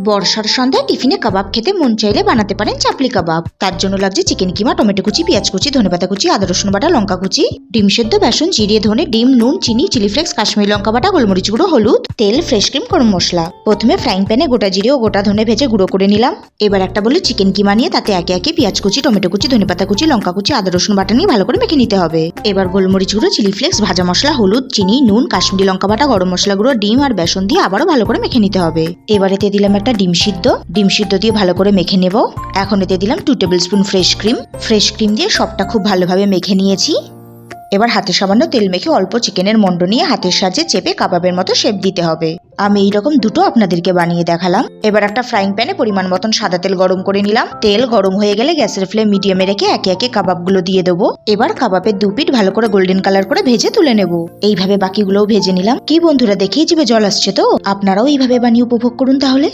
বর্ষার সন্ধ্যায় টিফিনে কাবাব খেতে মন চাইলে বানাতে পারেন চাপলি কাবাব। তার জন্য লাগছে চিকেন কিমা, টমেটো কুচি, পেঁয়াজ কুচি, ধনেপাতা কুচি, আদা রসুন বাটা, লঙ্কা কুচি, ডিম সেদ্ধ, বেসন, জিরে, ধনে, ডিম, নুন, চিনি, চিলি ফ্লেক্স, কাশ্মীরি লঙ্কা বাটা, গোলমরিচ গুঁড়ো, হলুদ, তেল, ফ্রেশ ক্রিম, গরম মশলা। প্রথমে ফ্রাইং প্যানে গোটা জিরে ও গোটা ধনে ভেজে গুঁড়ো করে নিলাম। এবার একটা বলে চিকেন কিমা নিয়ে তাতে একে একে পেঁয়াজ কুচি, টমেটো কুচি, ধনেপাতা কুচি, লঙ্কা কুচি, আদা রসুন বাটা নিয়ে ভালো করে মেখে নিতে হবে। এবার গোলমরিচ গুঁড়ো, চিলি ফ্লেক্স, ভাজা মশলা, হলুদ, চিনি, নুন, কাশ্মীরি লঙ্কা বাটা, গরম মশলা গুঁড়ো, ডিম আর বেসন দিয়ে আবারও ভালো করে মেখে নিতে হবে। এবার এতে দিলাম একটা ডিম সিদ্ধ দিয়ে ভালো করে মেখে নেব। এখন এতে দিলাম 2 টেবিল স্পুন ফ্রেশ ক্রিম দিয়ে সবটা খুব ভালোভাবে মেখে নিয়েছি। এবার হাতে সামান্য তেল মেখে অল্প চিকেনের মন্ড নিয়ে হাতের সাহায্যে চেপে কাবাবের মতো শেপ দিতে হবে। আমি এইরকম দুটো আপনাদেরকে বানিয়ে দেখালাম। এবার একটা ফ্রাইং প্যানে পরিমাণ মতন সাদা তেল গরম করে নিলাম। তেল গরম হয়ে গেলে গ্যাসের ফ্লেম মিডিয়ামে রেখে একে একে কাবাবগুলো দিয়ে দেবো। এবার কাবাবের দু পিঠ ভালো করে গোল্ডেন কালার করে ভেজে তুলে নেব। এইভাবে বাকিগুলোও ভেজে নিলাম। কি বন্ধুরা, দেখেই জিভে জল আসছে তো? আপনারাও এইভাবে বানিয়ে উপভোগ করুন তাহলে।